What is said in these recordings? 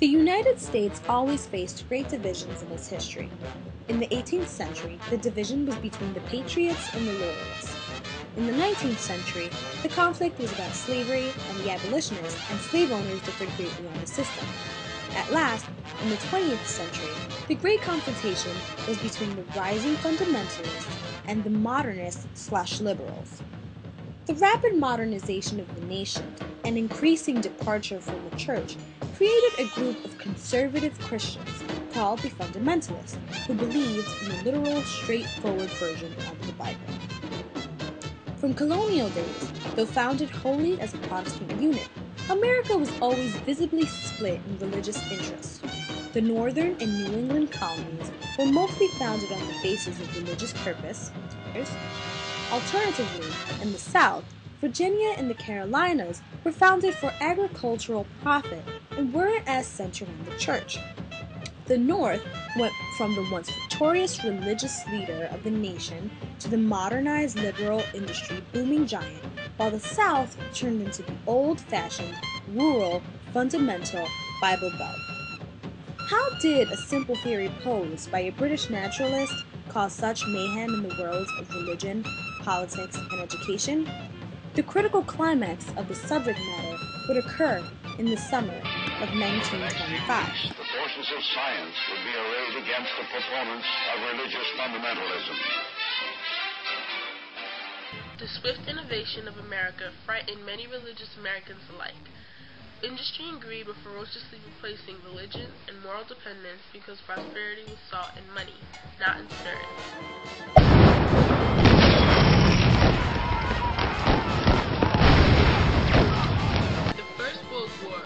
The United States always faced great divisions in its history. In the 18th century, the division was between the Patriots and the Loyalists. In the 19th century, the conflict was about slavery, and the abolitionists and slave owners differed greatly on the system. At last, in the 20th century, the great confrontation was between the rising fundamentalists and the modernists/liberals. The rapid modernization of the nation and increasing departure from the church created a group of conservative Christians called the fundamentalists, who believed in the literal, straightforward version of the Bible. From colonial days, though founded wholly as a Protestant unit, America was always visibly split in religious interests. The northern and New England colonies were mostly founded on the basis of religious purpose. Alternatively, in the South, Virginia and the Carolinas were founded for agricultural profit and weren't as centered on the church. The North went from the once victorious religious leader of the nation to the modernized liberal industry booming giant, while the South turned into the old-fashioned, rural, fundamental Bible Belt. How did a simple theory posed by a British naturalist cause such mayhem in the worlds of religion, politics, and education? The critical climax of the subject matter would occur in the summer of 1925. The forces of science would be arrayed against the proponents of religious fundamentalism. The swift innovation of America frightened many religious Americans alike. Industry and greed were ferociously replacing religion and moral dependence because prosperity was sought in money, not in spirit. The First World War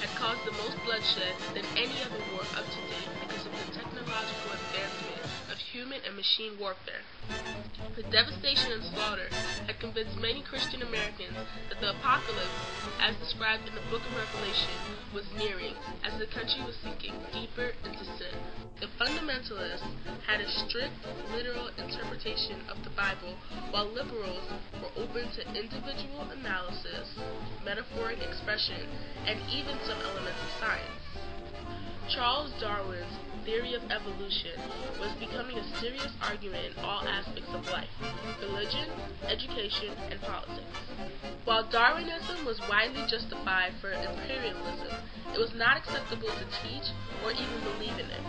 had caused the most bloodshed than any other war up to date because of the technological advancement of human and machine warfare. The devastation and slaughter had convinced many Christian Americans that the apocalypse, as described in the book of Revelation, was nearing, as the country was sinking deeper into sin. The fundamentalists had a strict, literal interpretation of the Bible, while liberals were open to individual analysis, metaphoric expression, and even some elements of science. Charles Darwin's theory of evolution was becoming a serious argument in all aspects of life: religion, education, and politics. While Darwinism was widely justified for imperialism, it was not acceptable to teach or even believe in it.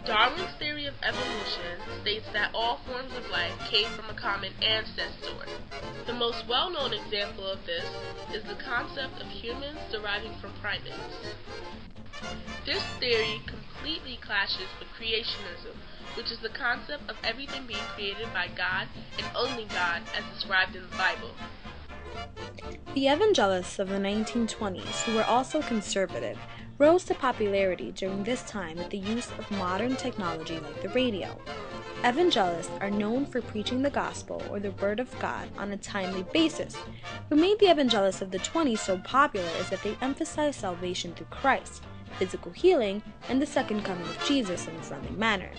Darwin's theory of evolution states that all forms of life came from a common ancestor. The most well-known example of this is the concept of humans deriving from primates. This theory completely clashes with creationism, which is the concept of everything being created by God and only God as described in the Bible. The evangelists of the 1920s, who were also conservative, rose to popularity during this time with the use of modern technology like the radio. Evangelists are known for preaching the gospel or the word of God on a timely basis. What made the evangelists of the 20s so popular is that they emphasized salvation through Christ, physical healing, and the second coming of Jesus in a friendly manner.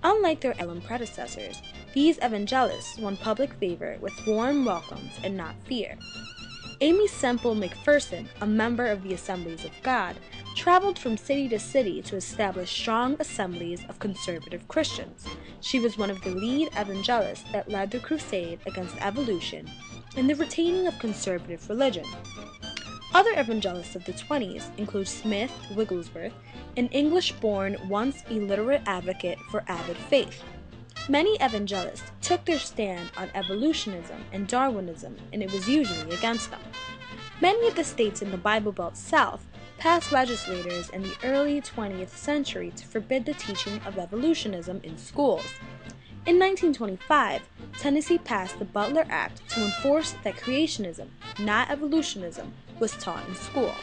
Unlike their predecessors, these evangelists won public favor with warm welcomes and not fear. Amy Semple McPherson, a member of the Assemblies of God, traveled from city to city to establish strong assemblies of conservative Christians. She was one of the lead evangelists that led the crusade against evolution and the retaining of conservative religion. Other evangelists of the 20s include Smith Wigglesworth, an English-born, once illiterate advocate for avid faith. Many evangelists took their stand on evolutionism and Darwinism, and it was usually against them. Many of the states in the Bible Belt South passed legislators in the early 20th century to forbid the teaching of evolutionism in schools. In 1925, Tennessee passed the Butler Act to enforce that creationism, not evolutionism, was taught in school.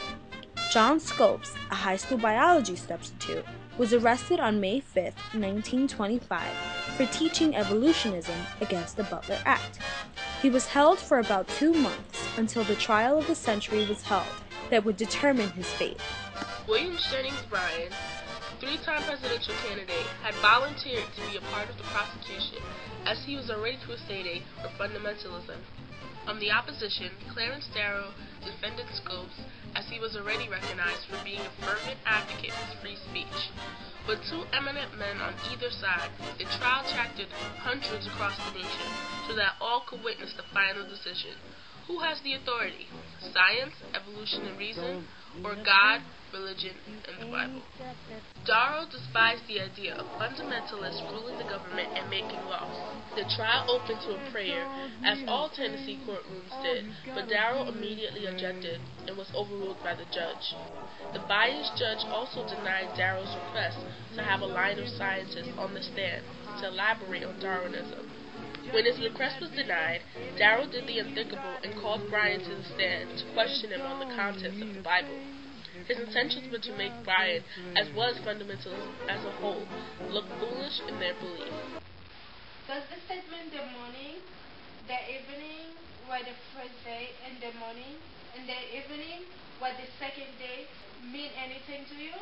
John Scopes, a high school biology substitute, was arrested on May 5, 1925, for teaching evolutionism against the Butler Act. He was held for about 2 months until the trial of the century was held that would determine his fate. William Jennings Bryan, three-time presidential candidate, had volunteered to be a part of the prosecution as he was already crusading for fundamentalism. From the opposition, Clarence Darrow defended Scopes, as he was already recognized for being a fervent advocate for free speech. With two eminent men on either side, the trial attracted hundreds across the nation so that all could witness the final decision. Who has the authority? Science, evolution, and reason, or God, religion, and the Bible? Darrow despised the idea of fundamentalists ruling the government and making laws. The trial opened to a prayer, as all Tennessee courtrooms did, but Darrow immediately objected and was overruled by the judge. The biased judge also denied Darrow's request to have a line of scientists on the stand to elaborate on Darwinism. When his request was denied, Darrow did the unthinkable and called Bryant to the stand to question him on the contents of the Bible. His intentions were to make Bryant, as well as fundamentalism as a whole, look foolish in their belief. Does the statement the morning, the evening were the first day, and the morning and the evening were the second day mean anything to you?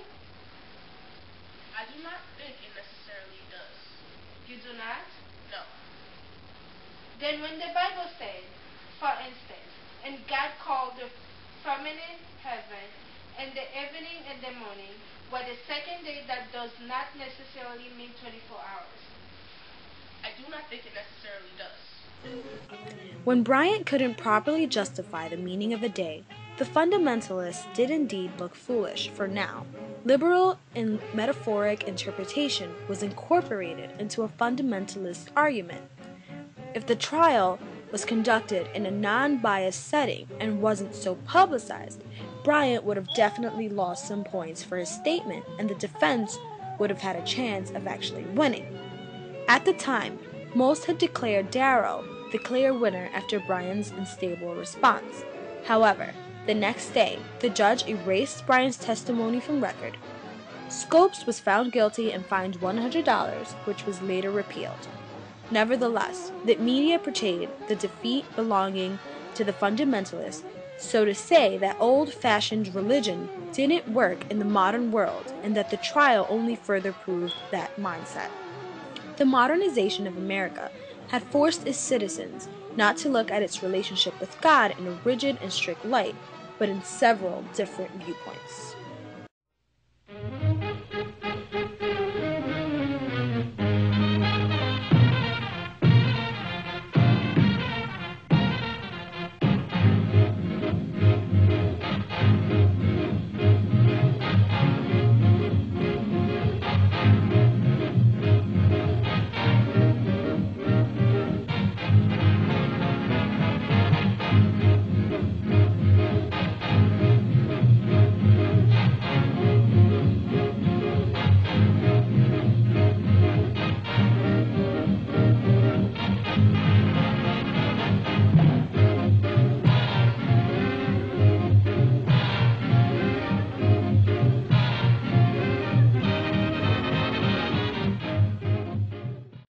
I do not think it necessarily does. You do not? No. Then when the Bible says, for instance, and God called the firmament heaven, and the evening and the morning were the second day, that does not necessarily mean 24 hours. I do not think it necessarily does. When Bryant couldn't properly justify the meaning of a day, the fundamentalists did indeed look foolish, for now liberal and metaphoric interpretation was incorporated into a fundamentalist argument. If the trial was conducted in a non-biased setting and wasn't so publicized, Bryant would have definitely lost some points for his statement, and the defense would have had a chance of actually winning. At the time, most had declared Darrow the clear winner after Bryant's unstable response. However, the next day, the judge erased Bryant's testimony from record. Scopes was found guilty and fined $100, which was later repealed. Nevertheless, the media portrayed the defeat belonging to the fundamentalists, so to say that old-fashioned religion didn't work in the modern world, and that the trial only further proved that mindset. The modernization of America had forced its citizens not to look at its relationship with God in a rigid and strict light, but in several different viewpoints.